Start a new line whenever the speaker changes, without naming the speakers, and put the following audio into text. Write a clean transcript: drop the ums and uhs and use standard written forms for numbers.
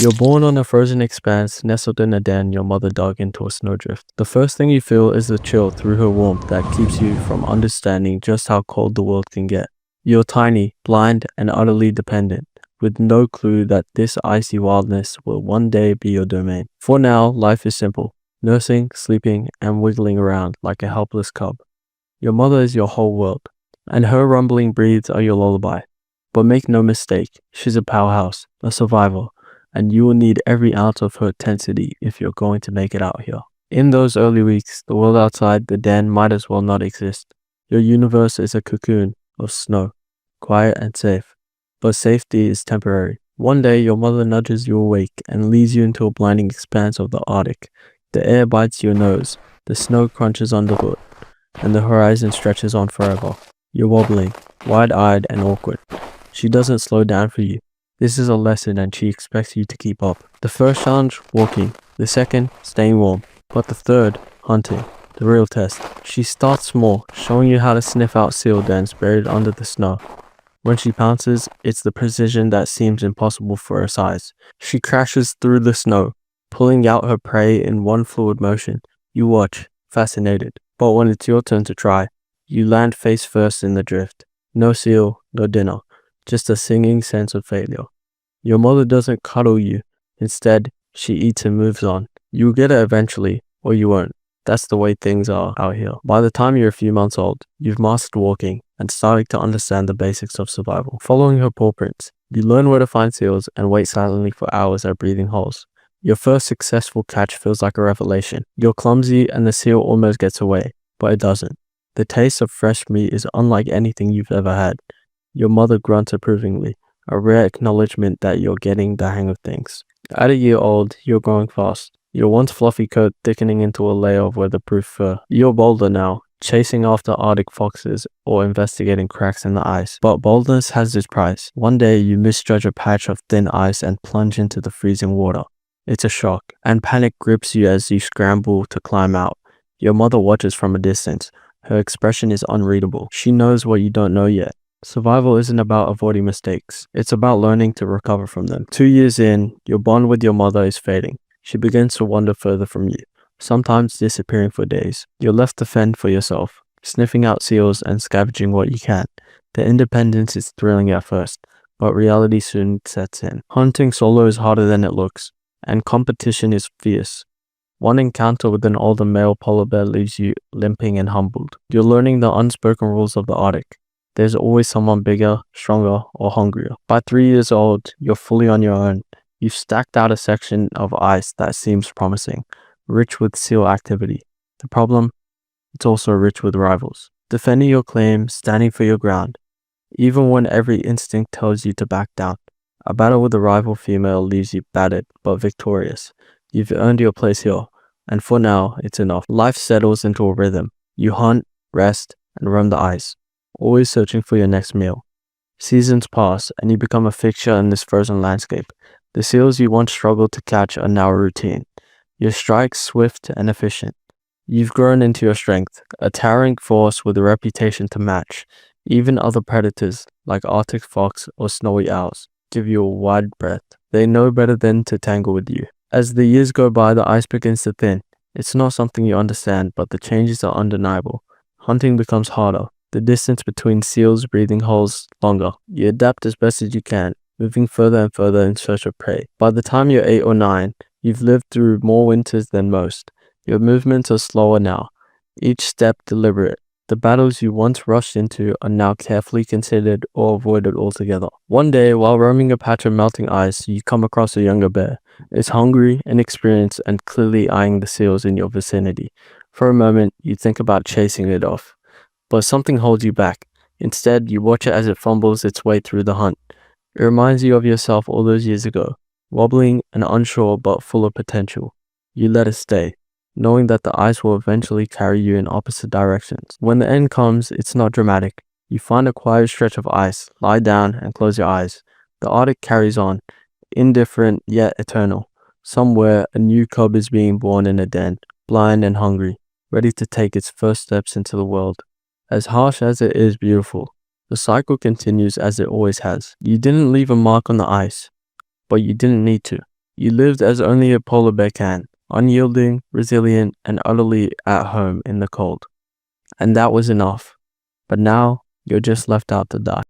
You're born on a frozen expanse, nestled in a den your mother dug into a snowdrift. The first thing you feel is the chill through her warmth that keeps you from understanding just how cold the world can get. You're tiny, blind, and utterly dependent, with no clue that this icy wildness will one day be your domain. For now, life is simple: nursing, sleeping, and wiggling around like a helpless cub. Your mother is your whole world, and her rumbling breeds are your lullaby. But make no mistake, she's a powerhouse, a survivor, and you will need every ounce of her intensity if you're going to make it out here. In those early weeks, the world outside the den might as well not exist. Your universe is a cocoon of snow, quiet and safe. But safety is temporary. One day, your mother nudges you awake and leads you into a blinding expanse of the Arctic. The air bites your nose, the snow crunches underfoot, and the horizon stretches on forever. You're wobbling, wide-eyed and awkward. She doesn't slow down for you. This is a lesson and she expects you to keep up. The first challenge, walking. The second, staying warm. But the third, hunting. The real test. She starts small, showing you how to sniff out seal dens buried under the snow. When she pounces, it's the precision that seems impossible for her size. She crashes through the snow, pulling out her prey in one fluid motion. You watch, fascinated. But when it's your turn to try, you land face first in the drift. No seal, no dinner. Just a singing sense of failure. Your mother doesn't cuddle you. Instead, she eats and moves on. You'll get it eventually, or you won't. That's the way things are out here. By the time you're a few months old, you've mastered walking and starting to understand the basics of survival. Following her paw prints, you learn where to find seals and wait silently for hours at breathing holes. Your first successful catch feels like a revelation. You're clumsy and the seal almost gets away, but it doesn't. The taste of fresh meat is unlike anything you've ever had. Your mother grunts approvingly, a rare acknowledgement that you're getting the hang of things. At a year old, you're growing fast. Your once fluffy coat thickening into a layer of weatherproof fur. You're bolder now, chasing after Arctic foxes or investigating cracks in the ice. But boldness has its price. One day you misjudge a patch of thin ice and plunge into the freezing water. It's a shock, and panic grips you as you scramble to climb out. Your mother watches from a distance. Her expression is unreadable. She knows what you don't know yet. Survival isn't about avoiding mistakes. It's about learning to recover from them. 2 years in, your bond with your mother is fading. She begins to wander further from you, sometimes disappearing for days. You're left to fend for yourself, sniffing out seals and scavenging what you can. The independence is thrilling at first, but reality soon sets in. Hunting solo is harder than it looks, and competition is fierce. One encounter with an older male polar bear leaves you limping and humbled. You're learning the unspoken rules of the Arctic. There's always someone bigger, stronger, or hungrier. By 3 years old, you're fully on your own. You've stacked out a section of ice that seems promising, rich with seal activity. The problem? It's also rich with rivals. Defending your claim, standing for your ground, even when every instinct tells you to back down. A battle with a rival female leaves you battered, but victorious. You've earned your place here, and for now, it's enough. Life settles into a rhythm. You hunt, rest, and roam the ice, always searching for your next meal. Seasons pass, and you become a fixture in this frozen landscape. The seals you once struggled to catch are now a routine. Your strikes swift and efficient. You've grown into your strength, a towering force with a reputation to match. Even other predators, like Arctic fox or snowy owls, give you a wide berth. They know better than to tangle with you. As the years go by, the ice begins to thin. It's not something you understand, but the changes are undeniable. Hunting becomes harder. The distance between seals' breathing holes longer. You adapt as best as you can, moving further and further in search of prey. By the time you're 8 or 9, you've lived through more winters than most. Your movements are slower now, each step deliberate. The battles you once rushed into are now carefully considered or avoided altogether. One day, while roaming a patch of melting ice, you come across a younger bear. It's hungry, inexperienced, and clearly eyeing the seals in your vicinity. For a moment, you think about chasing it off, but something holds you back. Instead, you watch it as it fumbles its way through the hunt. It reminds you of yourself all those years ago, wobbling and unsure but full of potential. You let it stay, knowing that the ice will eventually carry you in opposite directions. When the end comes, it's not dramatic. You find a quiet stretch of ice, lie down, and close your eyes. The Arctic carries on, indifferent yet eternal. Somewhere, a new cub is being born in a den, blind and hungry, ready to take its first steps into the world. As harsh as it is beautiful, the cycle continues as it always has. You didn't leave a mark on the ice, but you didn't need to. You lived as only a polar bear can, unyielding, resilient, and utterly at home in the cold. And that was enough. But now, you're just left out to die.